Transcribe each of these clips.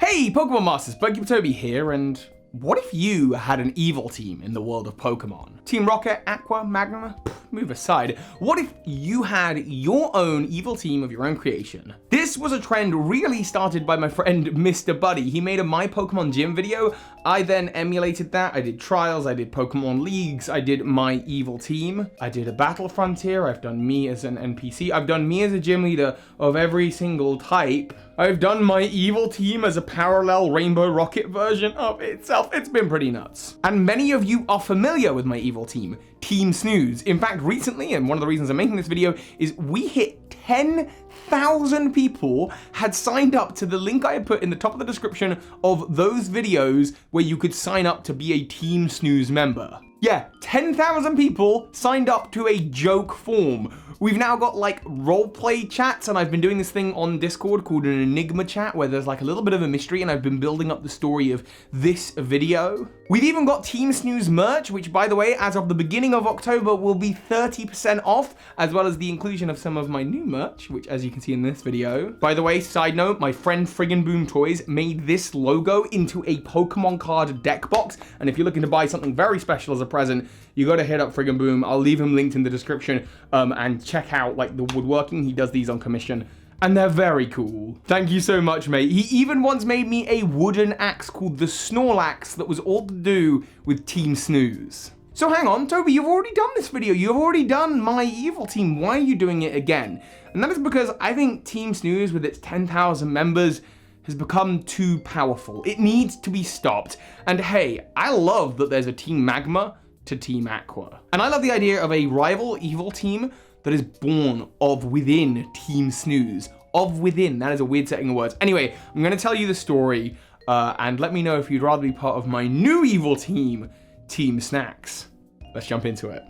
Hey Pokemon Masters, Toby here, and what if you had an evil team in the world of Pokemon? Team Rocket, Aqua, Magma? Move aside. What if you had your own evil team of your own creation? This was a trend really started by my friend Mr. Buddy. He made a My Pokemon Gym video. I then emulated that. I did trials, I did Pokemon Leagues, I did my evil team. I did a Battle Frontier, I've done me as an NPC, I've done me as a gym leader of every single type. I've done my evil team as a parallel Rainbow Rocket version of itself. It's been pretty nuts. And many of you are familiar with my evil team, Team Snooze. In fact, recently, and one of the reasons I'm making this video, is we hit 10,000 people had signed up to the link I had put in the top of the description of those videos where you could sign up to be a Team Snooze member. Yeah, 10,000 people signed up to a joke form. We've now got like roleplay chats, and I've been doing this thing on Discord called an Enigma chat where there's like a little bit of a mystery, and I've been building up the story of this video. We've even got Team Snooze merch, which by the way, as of the beginning of October, will be 30% off, as well as the inclusion of some of my new merch, which as you can see in this video. By the way, side note, my friend Friggin' Boom Toys made this logo into a Pokemon card deck box, and if you're looking to buy something very special as a present, you gotta hit up Friggin' Boom. I'll leave him linked in the description, and check out like the woodworking. He does these on commission, and they're very cool. Thank you so much, mate. He even once made me a wooden axe called the Snorlax that was all to do with Team Snooze. So hang on, Toby, you've already done this video. You've already done my evil team. Why are you doing it again? And that is because I think Team Snooze, with its 10,000 members, has become too powerful. It needs to be stopped. And hey, I love that there's a Team Magma to Team Aqua. And I love the idea of a rival evil team that is born of within Team Snooze. Of within, that is a weird setting of words. Anyway, I'm gonna tell you the story, and let me know if you'd rather be part of my new evil team, Team Snacks. Let's jump into it.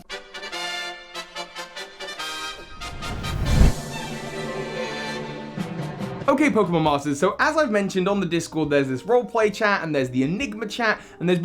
Okay, Pokemon Masters, so as I've mentioned on the Discord, there's this roleplay chat, and there's the Enigma chat, and there's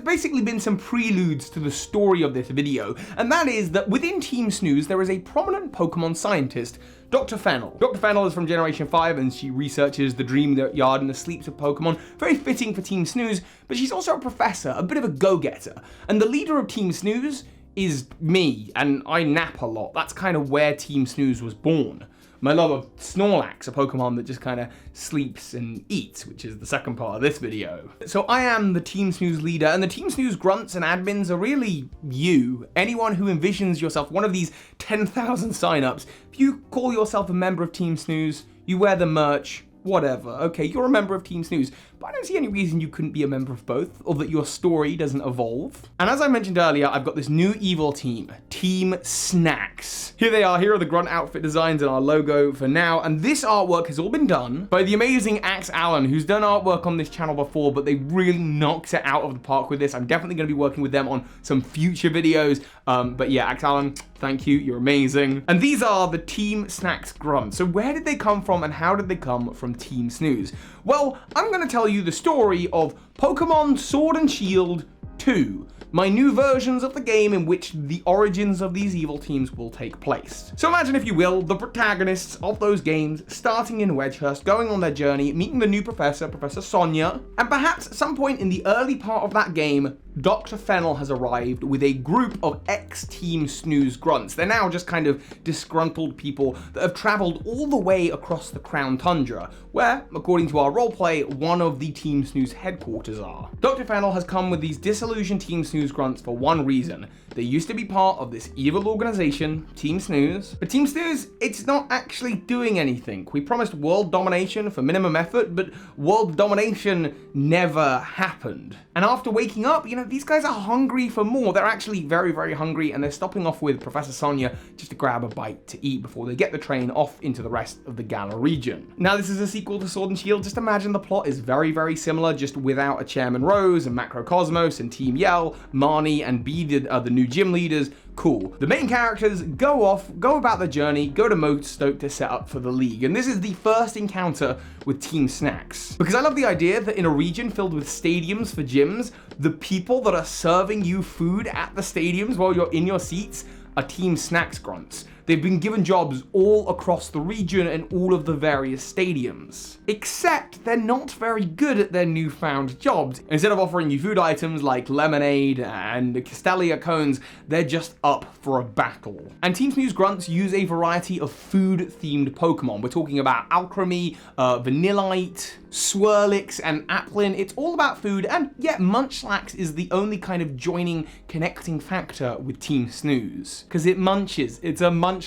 basically been some preludes to the story of this video, and that is that within Team Snooze, there is a prominent Pokemon scientist, Dr. Fennel. Dr. Fennel is from Generation 5, and she researches the dream yard and the sleeps of Pokemon, very fitting for Team Snooze, but she's also a professor, a bit of a go-getter, and the leader of Team Snooze is me, and I nap a lot. That's kind of where Team Snooze was born. My love of Snorlax, a Pokemon that just kind of sleeps and eats, which is the second part of this video. So I am the Team Snooze leader, and the Team Snooze grunts and admins are really you. Anyone who envisions yourself one of these 10,000 signups. If you call yourself a member of Team Snooze, you wear the merch, whatever. Okay, you're a member of Team Snooze, but I don't see any reason you couldn't be a member of both, or that your story doesn't evolve. And as I mentioned earlier, I've got this new evil team, Team Snacks. Here they are, here are the grunt outfit designs and our logo for now, and this artwork has all been done by the amazing Axe Allen, who's done artwork on this channel before, but they really knocked it out of the park with this. I'm definitely gonna be working with them on some future videos, but yeah, Axe Allen, thank you, you're amazing. And these are the Team Snacks grunts. So where did they come from, and how did they come from Team Snooze? Well, I'm gonna tell you the story of Pokemon Sword and Shield 2, my new versions of the game in which the origins of these evil teams will take place. So imagine, if you will, the protagonists of those games starting in Wedgehurst, going on their journey, meeting the new professor, Professor Sonia, and perhaps at some point in the early part of that game, Dr. Fennel has arrived with a group of ex-Team Snooze grunts. They're now just kind of disgruntled people that have traveled all the way across the Crown Tundra, where, according to our roleplay, one of the Team Snooze headquarters are. Dr. Fennel has come with these disillusioned Team Snooze grunts for one reason. They used to be part of this evil organization, Team Snooze, but Team Snooze, it's not actually doing anything. We promised world domination for minimum effort, but world domination never happened. And after waking up, you know, these guys are hungry for more. They're actually very, very hungry, and they're stopping off with Professor Sonia just to grab a bite to eat before they get the train off into the rest of the Galar region. Now, this is a sequel to Sword and Shield. Just imagine the plot is very, very similar, just without a Chairman Rose and Macrocosmos and Team Yell, Marnie and Bee are the new gym leaders. Cool. The main characters go off, go about their journey, go to Mostoke to set up for the League. And this is the first encounter with Team Snacks. Because I love the idea that in a region filled with stadiums for gyms, the people that are serving you food at the stadiums while you're in your seats are Team Snacks grunts. They've been given jobs all across the region and all of the various stadiums. Except they're not very good at their newfound jobs. Instead of offering you food items like lemonade and Castelia cones, they're just up for a battle. And Team Snooze grunts use a variety of food-themed Pokemon. We're talking about Alcremie, Vanillite, Swirlix, and Applin. It's all about food, and yet Munchlax is the only kind of joining, connecting factor with Team Snooze. Because it munches, it's a Munchlax.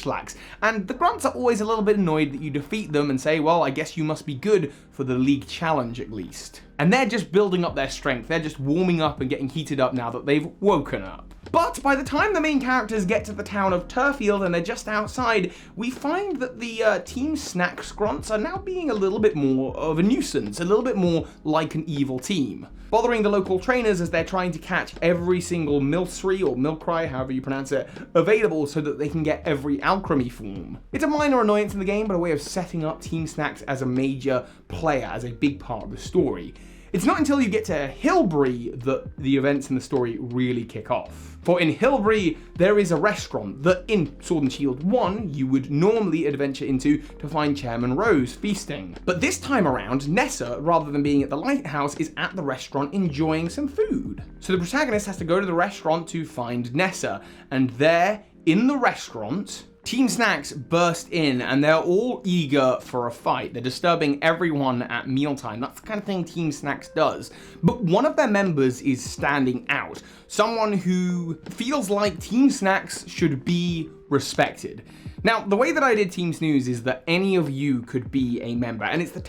And the grunts are always a little bit annoyed that you defeat them and say, well, I guess you must be good for the league challenge at least. And they're just building up their strength, they're just warming up and getting heated up now that they've woken up. But by the time the main characters get to the town of Turfield and they're just outside, we find that the Team Snacks grunts are now being a little bit more of a nuisance, a little bit more like an evil team, bothering the local trainers as they're trying to catch every single Milcery or Milcry, however you pronounce it, available so that they can get every Alcremie form. It's a minor annoyance in the game, but a way of setting up Team Snacks as a major player, as a big part of the story. It's not until you get to Hilbury that the events in the story really kick off. For in Hilbury, there is a restaurant that in Sword and Shield 1, you would normally adventure into to find Chairman Rose feasting. But this time around, Nessa, rather than being at the lighthouse, is at the restaurant enjoying some food. So the protagonist has to go to the restaurant to find Nessa, and there, in the restaurant, Team Snacks burst in and they're all eager for a fight. They're disturbing everyone at mealtime. That's the kind of thing Team Snacks does. But one of their members is standing out. Someone who feels like Team Snacks should be respected. Now, the way that I did Team Snooze is that any of you could be a member, and it's the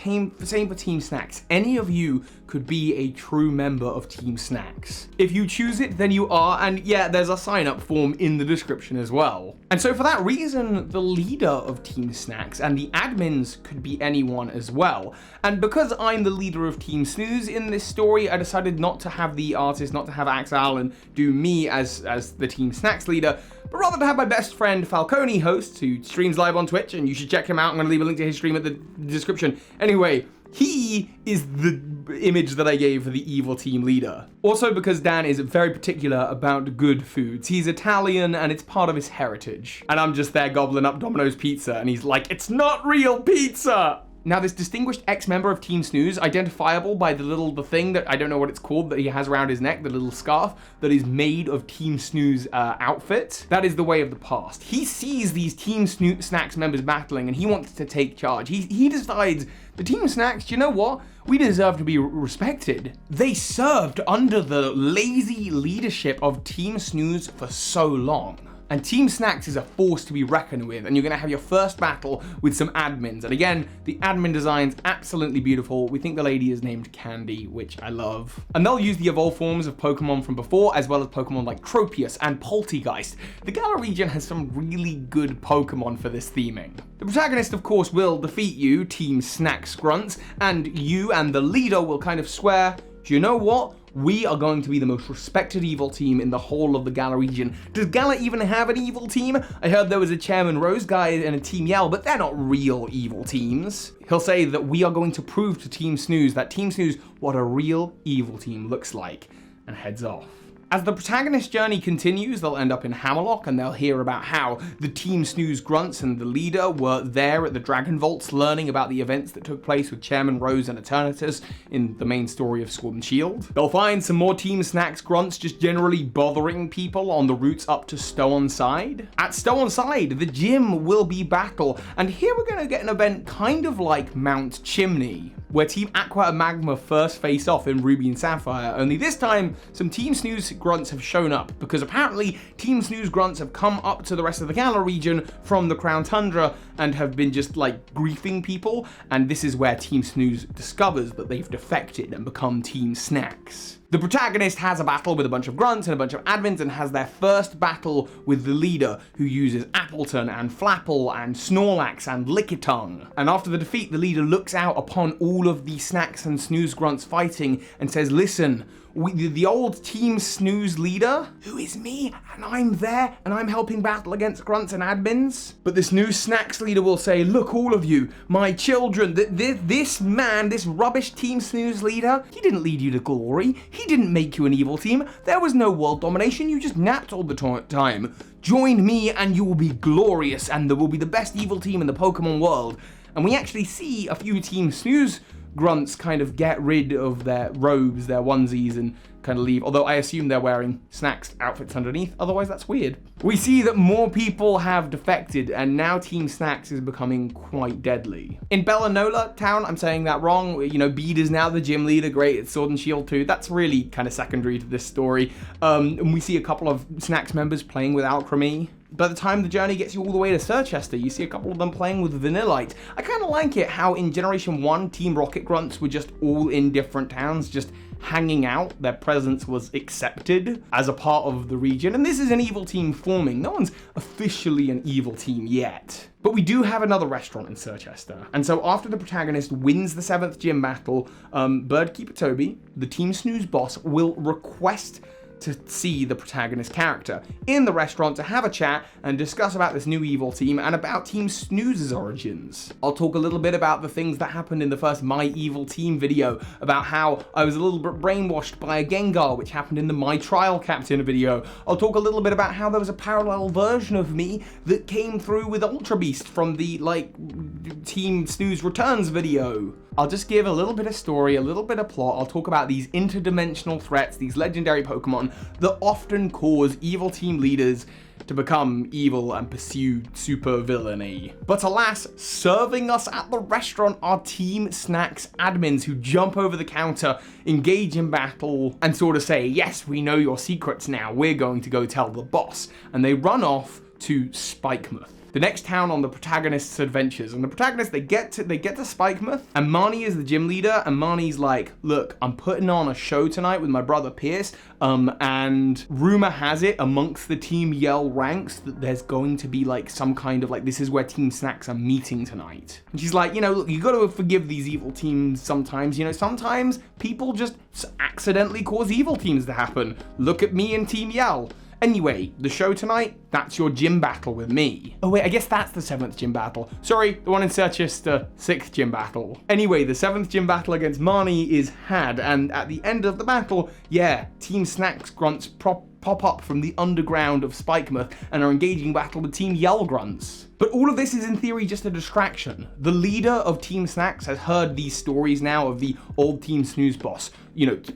same for Team Snacks. Any of you could be a true member of Team Snacks. If you choose it, then you are, and yeah, there's a sign-up form in the description as well. And so for that reason, the leader of Team Snacks and the admins could be anyone as well. And because I'm the leader of Team Snooze in this story, I decided not to have the artist, not to have Axel and do me as the Team Snacks leader, but rather to have my best friend Falcone host, who streams live on Twitch, and you should check him out. I'm going to leave a link to his stream at the description. Anyway, he is the image that I gave for the evil team leader. Also because Dan is very particular about good foods. He's Italian and it's part of his heritage. And I'm just there gobbling up Domino's pizza and he's like, it's not real pizza! Now, this distinguished ex-member of Team Snooze, identifiable by the thing that I don't know what it's called that he has around his neck, the little scarf that is made of Team Snooze outfit, that is the way of the past. He sees these Team Snacks members battling and he wants to take charge. He decides, the Team Snacks, you know what? We deserve to be respected. They served under the lazy leadership of Team Snooze for so long. And Team Snacks is a force to be reckoned with, and you're gonna have your first battle with some admins. And again, the admin design's absolutely beautiful. We think the lady is named Candy, which I love. And they'll use the evolved forms of Pokemon from before, as well as Pokemon like Tropius and Poltegeist. The Galar region has some really good Pokemon for this theming. The protagonist, of course, will defeat you, Team Snacks grunts, and you and the leader will kind of swear, do you know what? We are going to be the most respected evil team in the whole of the Galar region. Does Galar even have an evil team? I heard there was a Chairman Rose guy and a Team Yell, but they're not real evil teams. He'll say that we are going to prove to Team Snooze what a real evil team looks like, and heads off. As the protagonist's journey continues, they'll end up in Hammerlock and they'll hear about how the Team Snooze grunts and the leader were there at the Dragon Vaults learning about the events that took place with Chairman Rose and Eternatus in the main story of Sword and Shield. They'll find some more Team Snacks grunts just generally bothering people on the routes up to Stow-on-Side. At Stow-on-Side, the gym will be battle, and here we're going to get an event kind of like Mount Chimney, where Team Aqua and Magma first face off in Ruby and Sapphire, only this time some Team Snooze grunts have shown up, because apparently Team Snooze grunts have come up to the rest of the Galar region from the Crown Tundra and have been just like griefing people, and this is where Team Snooze discovers that they've defected and become Team Snacks. The protagonist has a battle with a bunch of grunts and a bunch of admins and has their first battle with the leader, who uses Appleton and Flapple and Snorlax and Lickitung. And after the defeat, the leader looks out upon all of the Snacks and Snooze grunts fighting and says, listen, the old Team Snooze leader, who is me, and I'm there, and I'm helping battle against grunts and admins. But this new Snacks leader will say, look, all of you, my children, this man, this rubbish Team Snooze leader, he didn't lead you to glory. He didn't make you an evil team. There was no world domination. You just napped all the time. Join me and you will be glorious, and there will be the best evil team in the Pokemon world. And we actually see a few Team Snooze grunts kind of get rid of their robes, their onesies, and kind of leave, although I assume they're wearing Snacks outfits underneath, otherwise that's weird. We see that more people have defected, and now Team Snacks is becoming quite deadly. In Bellanola Town, I'm saying that wrong, you know, Bede is now the gym leader, great, it's Sword and Shield too, that's really kind of secondary to this story. And we see a couple of Snacks members playing with Alchemy. By the time the journey gets you all the way to Sirchester, you see a couple of them playing with Vanillite. I kind of like it how in Generation 1, Team Rocket Grunts were just all in different towns, just hanging out. Their presence was accepted as a part of the region, and this is an evil team forming. No one's officially an evil team yet. But we do have another restaurant in Sirchester, and so after the protagonist wins the 7th gym battle, Birdkeeper Toby, the Team Snooze boss, will request to see the protagonist character in the restaurant to have a chat and discuss about this new evil team and about Team Snooze's origins. I'll talk a little bit about the things that happened in the first My Evil Team video, about how I was a little bit brainwashed by a Gengar, which happened in the My Trial Captain video. I'll talk a little bit about how there was a parallel version of me that came through with Ultra Beast from the, Team Snooze Returns video. I'll just give a little bit of story, a little bit of plot. I'll talk about these interdimensional threats, these legendary Pokemon that often cause evil team leaders to become evil and pursue super villainy. But alas, serving us at the restaurant are Team Snacks admins who jump over the counter, engage in battle, and sort of say, yes, we know your secrets now, we're going to go tell the boss. And they run off to Spikemuth, the next town on the protagonist's adventures. And the protagonist, they get to Spikemuth, and Marnie is the gym leader, and Marnie's like, look, I'm putting on a show tonight with my brother Pierce, and rumor has it amongst the Team Yell ranks that there's going to be some kind of this is where Team Snacks are meeting tonight. And she's like, look, you gotta forgive these evil teams sometimes, sometimes people just accidentally cause evil teams to happen. Look at me and Team Yell. Anyway, the show tonight, that's your gym battle with me. Oh wait, I guess that's the 7th gym battle. Sorry, the one in Sirchester, 6th gym battle. Anyway, the 7th gym battle against Marnie is had, and at the end of the battle, yeah, Team Snacks grunts pop up from the underground of Spikemuth and are engaging battle with Team Yell grunts. But all of this is in theory just a distraction. The leader of Team Snacks has heard these stories now of the old Team Snooze boss,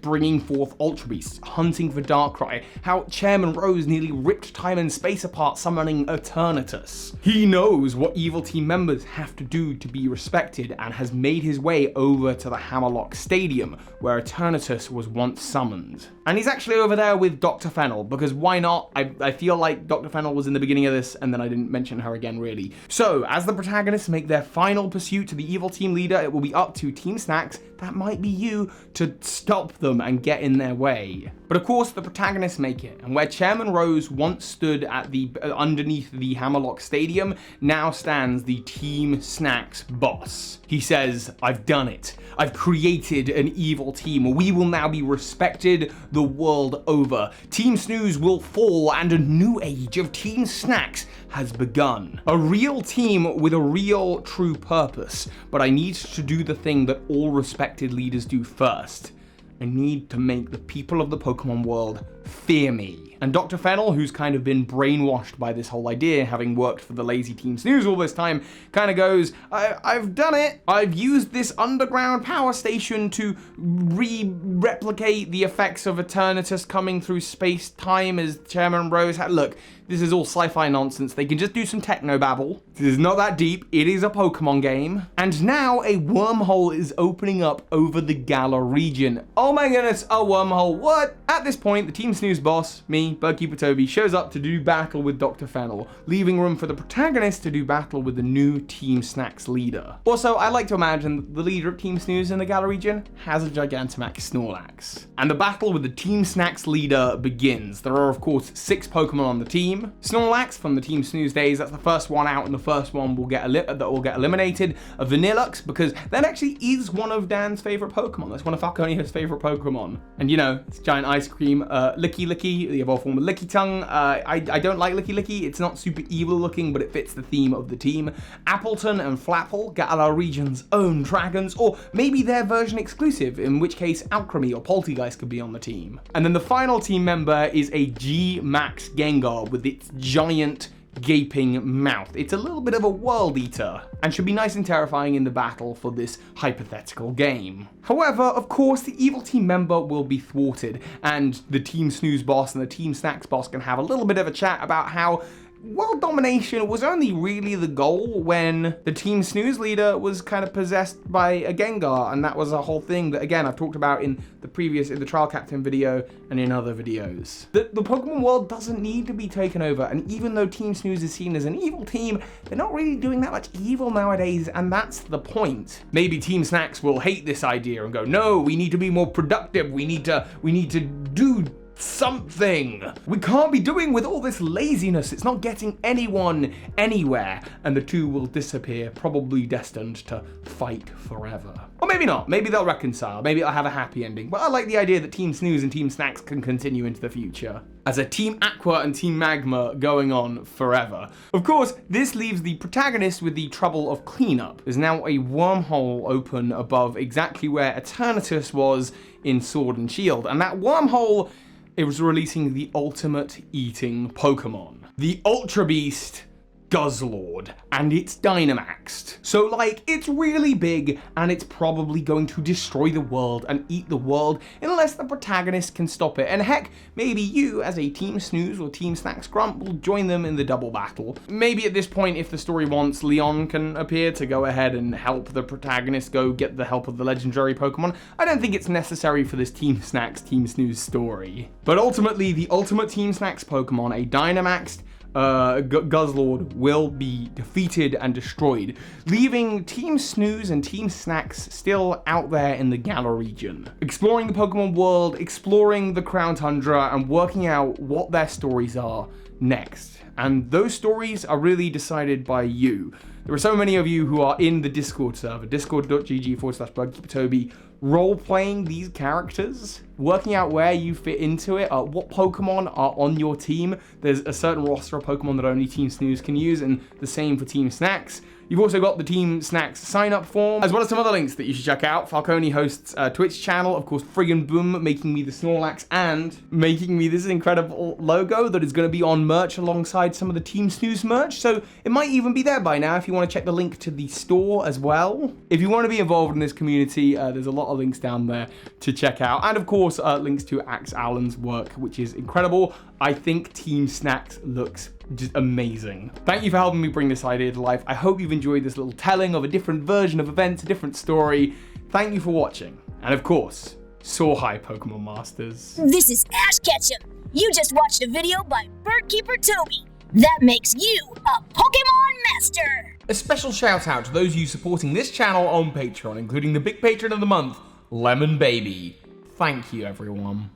bringing forth Ultra Beasts, hunting for Darkrai, how Chairman Rose nearly ripped time and space apart summoning Eternatus. He knows what evil team members have to do to be respected and has made his way over to the Hammerlock Stadium, where Eternatus was once summoned. And he's actually over there with Dr. Fennel, because why not? I feel like Dr. Fennel was in the beginning of this, and then I didn't mention her again, really. So, as the protagonists make their final pursuit to the evil team leader, it will be up to Team Snacks, that might be you, to stop them and get in their way. But of course, the protagonists make it, and where Chairman Rose once stood at the underneath the Hammerlock Stadium, now stands the Team Snacks boss. He says, I've done it. I've created an evil team. We will now be respected the world over. Team Snooze will fall, and a new age of Team Snacks has begun. A real team with a real true purpose, but I need to do the thing that all respected leaders do first. I need to make the people of the Pokemon world fear me. And Dr. Fennel, who's kind of been brainwashed by this whole idea, having worked for the lazy Team Snooze all this time, kind of goes, I've done it. I've used this underground power station to replicate the effects of Eternatus coming through space-time as Chairman Rose had. Look, this is all sci-fi nonsense. They can just do some technobabble. This is not that deep. It is a Pokemon game. And now a wormhole is opening up over the Galar region. Oh my goodness, a wormhole. What? At this point, the Team Snooze boss, me, Birdkeeper Toby, shows up to do battle with Dr. Fennel, leaving room for the protagonist to do battle with the new Team Snacks leader. Also, I like to imagine the leader of Team Snooze in the Galar region has a Gigantamax Snorlax. And the battle with the Team Snacks leader begins. There are, of course, 6 Pokemon on the team. Snorlax from the Team Snooze days, that's the first one out, and the first one will get eliminated. A Vanillux, because that actually is one of Dan's favorite Pokemon. That's one of Falconio's favorite Pokemon. And you know, it's giant ice cream. Licky, the evolved form of Licky Tongue. I don't like Licky. It's not super evil looking, but it fits the theme of the team. Appleton and Flapple, Galar region's own dragons, or maybe their version exclusive, in which case Alchemy or Poltergeist could be on the team. And then the final team member is a G-Max Gengar with its giant gaping mouth. It's a little bit of a world eater and should be nice and terrifying in the battle for this hypothetical game. However, of course, the evil team member will be thwarted, and the Team Snooze boss and the Team Snacks boss can have a little bit of a chat about how world domination was only really the goal when the Team Snooze leader was kind of possessed by a Gengar, and that was a whole thing that, again, I've talked about in the Trial Captain video and in other videos. The Pokemon world doesn't need to be taken over, and even though Team Snooze is seen as an evil team, they're not really doing that much evil nowadays, and that's the point. Maybe Team Snacks will hate this idea and go, no, we need to be more productive, we need to do something. We can't be doing with all this laziness. It's not getting anyone anywhere. And the two will disappear, probably destined to fight forever. Or maybe not. Maybe they'll reconcile. Maybe it'll have a happy ending. But I like the idea that Team Snooze and Team Snacks can continue into the future as a Team Aqua and Team Magma going on forever. Of course, this leaves the protagonist with the trouble of cleanup. There's now a wormhole open above exactly where Eternatus was in Sword and Shield. And that wormhole, it was releasing the ultimate eating Pokemon, the Ultra Beast Guzzlord, and it's Dynamaxed. So like, it's really big, and it's probably going to destroy the world and eat the world unless the protagonist can stop it. And heck, maybe you as a Team Snooze or Team Snacks Grump will join them in the double battle. Maybe at this point, if the story wants, Leon can appear to go ahead and help the protagonist go get the help of the legendary Pokemon. I don't think it's necessary for this Team Snacks, Team Snooze story. But ultimately, the ultimate Team Snacks Pokemon, a Dynamaxed Guzzlord, will be defeated and destroyed, leaving Team Snooze and Team Snacks still out there in the Galar region, exploring the Pokemon world, exploring the Crown Tundra, and working out what their stories are next. And those stories are really decided by you. There are so many of you who are in the Discord server, discord.gg/BirdkeeperToby, role-playing these characters, working out where you fit into it, what Pokemon are on your team. There's a certain roster of Pokemon that only Team Snooze can use, and the same for Team Snacks. You've also got the Team Snacks sign-up form, as well as some other links that you should check out. Falcone hosts a Twitch channel, of course, Friggin' Boom, making me the Snorlax and making me this incredible logo that is going to be on merch alongside some of the Team Snooze merch. So it might even be there by now if you want to check the link to the store as well. If you want to be involved in this community, there's a lot of links down there to check out. And of course, links to Axe Allen's work, which is incredible. I think Team Snacks looks just amazing. Thank you for helping me bring this idea to life. I hope you've enjoyed this little telling of a different version of events, a different story. Thank you for watching. And of course, soar high, Pokemon Masters. This is Ash Ketchum. You just watched a video by Birdkeeper Toby. That makes you a Pokemon Master. A special shout out to those of you supporting this channel on Patreon, including the big patron of the month, Lemon Baby. Thank you, everyone.